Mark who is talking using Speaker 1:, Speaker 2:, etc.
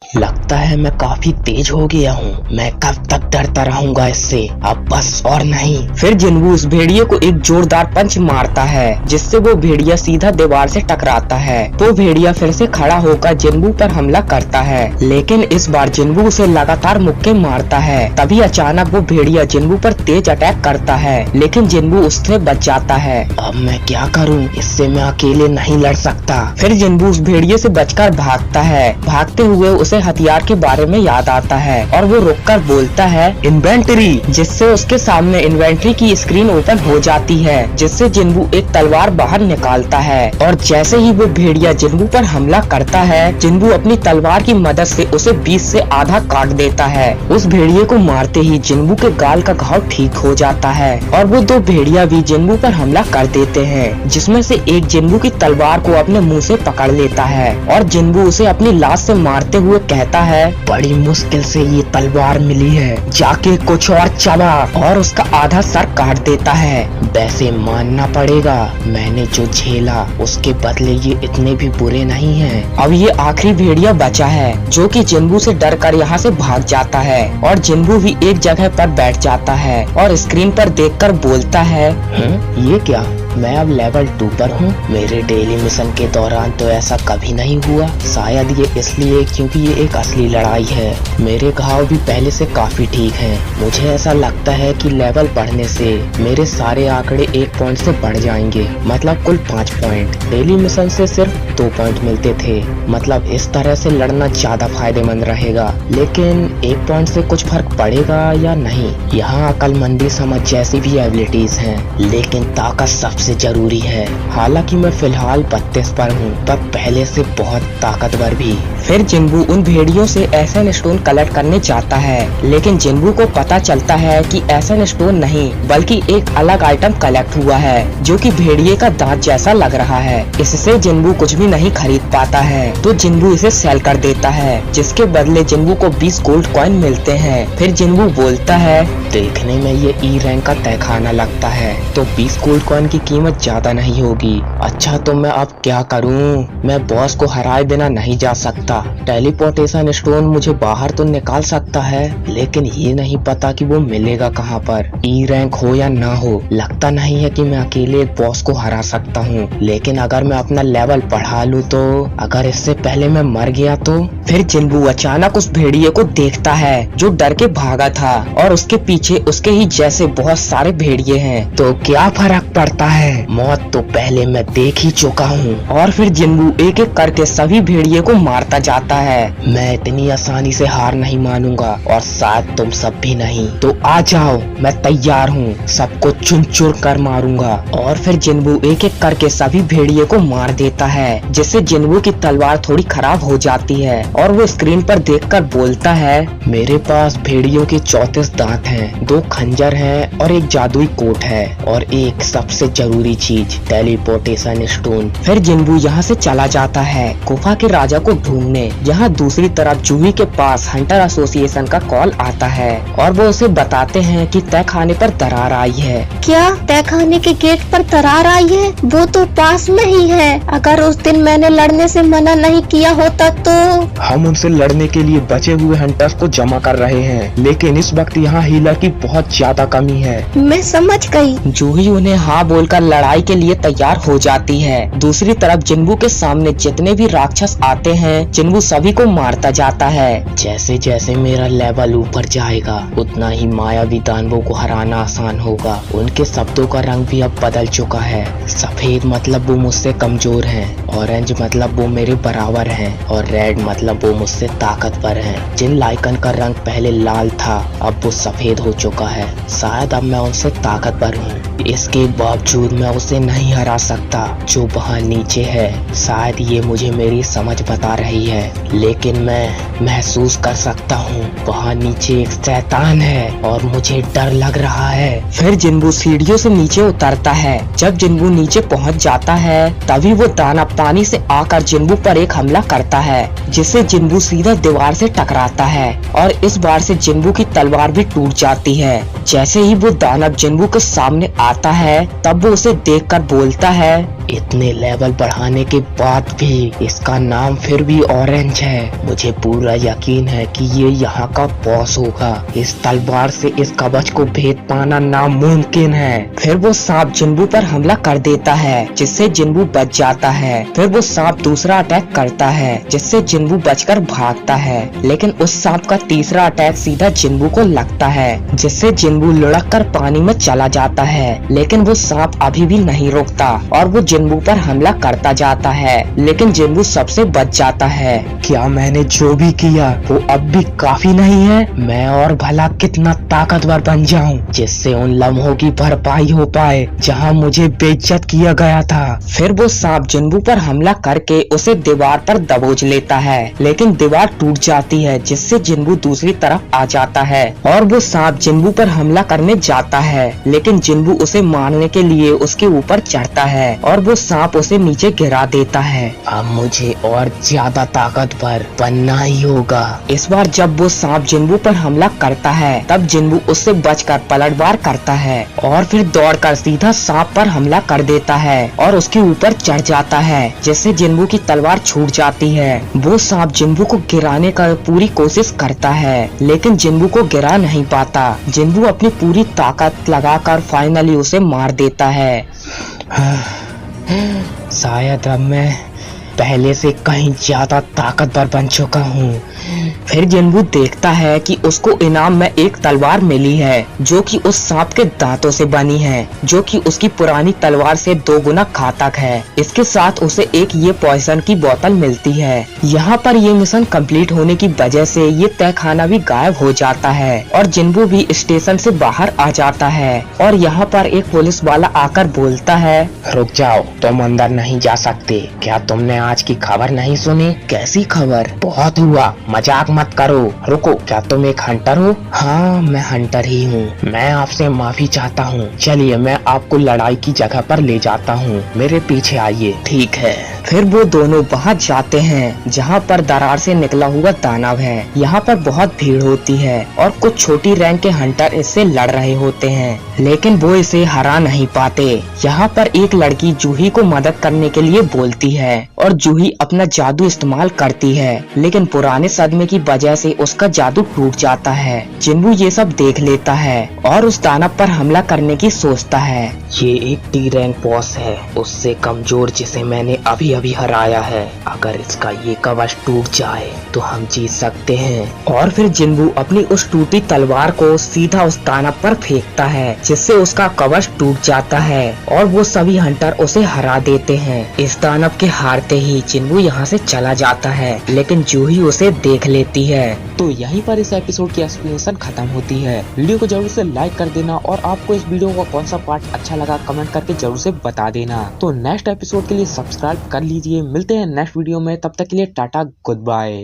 Speaker 1: लगता है मैं काफी तेज हो गया हूँ। मैं कब तक डरता रहूंगा इससे, अब बस और नहीं।
Speaker 2: फिर जिन्बू उस भेड़िए को एक जोरदार पंच मारता है जिससे वो भेड़िया सीधा दीवार से टकराता है। वो भेड़िया फिर से खड़ा होकर जिन्बू पर हमला करता है, लेकिन इस बार जिन्बू उसे लगातार मुक्के मारता है। तभी अचानक वो भेड़िया जिन्बू पर तेज अटैक करता है, लेकिन जिन्बू उससे बच जाता है।
Speaker 1: अब मैं क्या करूँ, इससे मैं अकेले नहीं लड़ सकता।
Speaker 2: फिर जिन्बू उस भेड़िए से बचकर भागता है। भागते हुए उसे हथियार के बारे में याद आता है और वो रुककर बोलता है इन्वेंटरी, जिससे उसके सामने इन्वेंटरी की स्क्रीन ओपन हो जाती है, जिससे जिन्बू एक तलवार बाहर निकालता है। और जैसे ही वो भेड़िया जिन्बू पर हमला करता है, जिन्बू अपनी तलवार की मदद से उसे बीच से आधा काट देता है। उस भेड़िए को मारते ही जिन्बू के गाल का घाव ठीक हो जाता है और वो दो भेड़िया भी जिन्बू पर हमला कर देते हैं, जिसमें से एक जिन्बू की तलवार को अपने मुंह से पकड़ लेता है और जिन्बू उसे अपनी लाश से मारते हुए कहता है
Speaker 1: बड़ी मुश्किल से ये तलवार मिली है,
Speaker 2: जाके कुछ और चबा, और उसका आधा सर काट देता है।
Speaker 1: वैसे मानना पड़ेगा मैंने जो झेला उसके बदले ये इतने भी बुरे नहीं हैं।
Speaker 2: अब ये आखिरी भेड़िया बचा है जो कि जिन्बू से डरकर यहाँ से भाग जाता है और जिन्बू भी एक जगह पर बैठ जाता है और स्क्रीन पर देखकर बोलता है
Speaker 1: ये क्या, मैं अब लेवल 2 पर हूँ। मेरे डेली मिशन के दौरान तो ऐसा कभी नहीं हुआ। शायद ये इसलिए क्योंकि ये एक असली लड़ाई है। मेरे घाव भी पहले से काफी ठीक हैं। मुझे ऐसा लगता है कि लेवल बढ़ने से मेरे सारे आंकड़े 1 पॉइंट से बढ़ जाएंगे, मतलब कुल 5 पॉइंट। डेली मिशन से सिर्फ 2 पॉइंट मिलते थे, मतलब इस तरह से लड़ना ज्यादा फायदेमंद रहेगा। लेकिन 1 पॉइंट से कुछ फर्क पड़ेगा या नहीं? यहाँ अक्लमंदी समझ जैसी भी एबिलिटीज हैं, लेकिन ताकत सबसे जरूरी है। हालांकि मैं फिलहाल 32 पर हूँ, पर पहले से बहुत ताकतवर भी।
Speaker 2: फिर जिन्बू उन भेड़ियों से एसन स्टोन कलेक्ट करने जाता है, लेकिन जिन्बू को पता चलता है कि एसन स्टोन नहीं बल्कि एक अलग आइटम कलेक्ट हुआ है जो कि भेड़िए का दांत जैसा लग रहा है। इससे जिन्बू कुछ भी नहीं खरीद पाता है, तो जिन्बू इसे सेल कर देता है, जिसके बदले जिन्बू को 20 गोल्ड कॉइन मिलते हैं। फिर जिन्बू बोलता है
Speaker 1: देखने में ये ई रैंक का तहखाना लगता है, तो 20 गोल्ड कॉइन की कीमत ज्यादा नहीं होगी। अच्छा, तो मैं अब क्या करूं? मैं बॉस को हराए बिना नहीं जा सकता। टेलीपोर्टेशन स्टोन मुझे बाहर तो निकाल सकता है, लेकिन ये नहीं पता कि वो मिलेगा कहाँ पर। ई रैंक हो या ना हो, लगता नहीं है कि मैं अकेले एक बॉस को हरा सकता हूँ। लेकिन अगर मैं अपना लेवल बढ़ा लूँ तो, अगर इससे पहले मैं मर गया तो?
Speaker 2: फिर जिन्बू अचानक उस भेड़िए को देखता है जो डर के भागा था और उसके पीछे उसके ही जैसे बहुत सारे भेड़िए हैं।
Speaker 1: तो क्या फर्क पड़ता है, मौत तो पहले मैं देख ही चुका हूँ।
Speaker 2: और फिर जिन्बू एक एक करके सभी भेड़िए को मारता जाता है।
Speaker 1: मैं इतनी आसानी से हार नहीं मानूंगा, और शायद तुम सब भी नहीं।
Speaker 2: तो आ जाओ, मैं तैयार हूँ, सबको चुन चुन कर मारूंगा। और फिर जिन्बू एक एक करके सभी भेड़िए को मार देता है, जिससे जिन्बू की तलवार थोड़ी खराब हो जाती है और वो स्क्रीन पर देखकर बोलता है
Speaker 1: मेरे पास भेड़ियों के 34 दांत हैं, 2 खंजर हैं और एक जादुई कोट है, और एक सबसे जरूरी चीज टेलीपोर्टेशन स्टोन।
Speaker 2: फिर जिन्बू यहाँ से चला जाता है गुफा के राजा को ढूंढने। यहाँ दूसरी तरफ जूही के पास हंटर एसोसिएशन का कॉल आता है और वो उसे बताते हैं कि तहखाने पर दरार आई है।
Speaker 3: क्या तहखाने के गेट पर दरार आई है? वो तो पास में ही है। अगर उस दिन मैंने लड़ने से मना नहीं किया होता तो।
Speaker 4: हम उनसे लड़ने के लिए बचे हुए हंटर्स को जमा कर रहे हैं, लेकिन इस वक्त यहाँ हीलर की बहुत ज्यादा कमी है।
Speaker 3: मैं समझ गई।
Speaker 2: जूही उन्हें हाँ बोलकर लड़ाई के लिए तैयार हो जाती है। दूसरी तरफ जिन्बू के सामने जितने भी राक्षस आते हैं, जिन्बू सभी को मारता जाता है।
Speaker 1: जैसे जैसे मेरा लेवल ऊपर जाएगा, उतना ही मायावी दानवों को हराना आसान होगा। उनके शब्दों का रंग भी अब बदल चुका है। सफेद मतलब वो मुझसे कमजोर हैं, ऑरेंज मतलब वो मेरे बराबर हैं, और रेड मतलब वो मुझसे ताकतवर हैं। जिन लाइकन का रंग पहले लाल था, अब वो सफेद हो चुका है। शायद अब मैं उनसे ताकतवर हूँ, इसके बावजूद मैं उसे नहीं हरा सकता जो वहाँ नीचे है। शायद ये मुझे मेरी समझ बता रही है, लेकिन मैं महसूस कर सकता हूँ वहाँ नीचे एक शैतान है और मुझे डर लग रहा है।
Speaker 2: फिर जिन्बू सीढ़ियों से नीचे उतरता है। जब जिन्बू नीचे पहुँच जाता है, तभी वो दानव पानी से आकर जिन्बू पर एक हमला करता है, जिससे जिन्बू सीधा दीवार से टकराता है और इस बार से जिन्बू की तलवार भी टूट जाती है। जैसे ही वो दानव जिन्बू के सामने आता है, तब वो उसे देखकर बोलता है
Speaker 1: इतने लेवल बढ़ाने के बाद भी इसका नाम फिर भी ऑरेंज है। मुझे पूरा यकीन है कि ये यहाँ का बॉस होगा। इस तलवार से इस कवच को भेद पाना नामुमकिन है।
Speaker 2: फिर वो सांप जिन्बू पर हमला कर देता है, जिससे जिन्बू बच जाता है। फिर वो सांप दूसरा अटैक करता है, जिससे जिन्बू बचकर भागता है। लेकिन उस सांप का तीसरा अटैक सीधा जिन्बू को लगता है, जिससे जिन्बू लुढ़क कर पानी में चला जाता है। लेकिन वो सांप अभी भी नहीं रुकता और वो जिन्बू पर हमला करता जाता है, लेकिन जिन्बू सबसे बच जाता है।
Speaker 4: क्या मैंने जो भी किया वो अब भी काफी नहीं है?
Speaker 1: मैं और भला कितना ताकतवर बन जाऊं जिससे उन लम्हों की भरपाई हो पाए जहां मुझे बेइज्जत किया गया था।
Speaker 2: फिर वो सांप जिन्बू पर हमला करके उसे दीवार पर दबोच लेता है, लेकिन दीवार टूट जाती है, जिससे जिन्बू दूसरी तरफ आ जाता है और वो सांप जिन्बू पर हमला करने जाता है। लेकिन जिन्बू उसे मारने के लिए उसके ऊपर चढ़ता है और वो सांप उसे नीचे गिरा देता है।
Speaker 1: अब मुझे और ज्यादा ताकतवर बनना ही होगा।
Speaker 2: इस बार जब वो सांप जिन्बू पर हमला करता है, तब जिन्बू उससे बचकर पलटवार करता है और फिर दौड़कर सीधा सांप पर हमला कर देता है और उसके ऊपर चढ़ जाता है, जिससे जिन्बू की तलवार छूट जाती है। वो सांप जिन्बू को गिराने का पूरी कोशिश करता है, लेकिन जिन्बू को गिरा नहीं पाता। जिन्बू अपनी पूरी ताकत लगाकर फाइनली उसे मार देता है।
Speaker 1: शायद अब मैं पहले से कहीं ज्यादा ताकतवर बन चुका हूँ।
Speaker 2: फिर जिन्बू देखता है कि उसको इनाम में एक तलवार मिली है, जो कि उस सांप के दांतों से बनी है, जो कि उसकी पुरानी तलवार से 2 गुना घातक है। इसके साथ उसे एक ये पॉइजन की बोतल मिलती है। यहाँ पर ये मिशन कंप्लीट होने की वजह से ये तहखाना भी गायब हो जाता है और जिन्बू भी स्टेशन से बाहर आ जाता है। और यहाँ पर एक पुलिस वाला आकर बोलता है,
Speaker 1: रुक जाओ, तुम अंदर नहीं जा सकते। क्या तुमने आज की खबर नहीं सुनी?
Speaker 2: कैसी खबर?
Speaker 1: बहुत हुआ, मजाक मत करो। रुको, क्या तुम एक हंटर हो? हाँ, मैं हंटर ही हूँ। मैं आपसे माफी चाहता हूँ। चलिए, मैं आपको लड़ाई की जगह पर ले जाता हूँ। मेरे पीछे आइए।
Speaker 2: ठीक है। फिर वो दोनों वहाँ जाते हैं जहाँ पर दरार से निकला हुआ दानव है। यहाँ पर बहुत भीड़ होती है और कुछ छोटी रैंक के हंटर इससे लड़ रहे होते हैं, लेकिन वो इसे हरा नहीं पाते। यहाँ पर एक लड़की जूही को मदद करने के लिए बोलती है और जूही अपना जादू इस्तेमाल करती है, लेकिन पुराने सदमे की वजह से उसका जादू टूट जाता है। जिन्बू ये सब देख लेता है और उस दानव पर हमला करने की सोचता है।
Speaker 1: ये एक डी रैंक बॉस है, उससे कमजोर, जिसे मैंने अभी अभी हराया है। अगर इसका ये कवच टूट जाए तो हम जीत सकते हैं।
Speaker 2: और फिर जिन्बू अपनी उस टूटी तलवार को सीधा उस दानव पर फेंकता है, जिससे उसका कवच टूट जाता है और वो सभी हंटर उसे हरा देते हैं। इस दानव के हारते ही जिन्बू यहाँ से चला जाता है, लेकिन जूही उसे देख लेती है।
Speaker 5: तो यहीं पर इस एपिसोड की एक्सप्लेनेशन खत्म होती है। वीडियो को जरूर से लाइक कर देना और आपको इस वीडियो का कौन सा पार्ट अच्छा लगा कमेंट करके जरूर से बता देना। तो नेक्स्ट एपिसोड के लिए सब्सक्राइब कर लीजिए। मिलते हैं नेक्स्ट वीडियो में, तब तक के लिए टाटा, गुड बाय।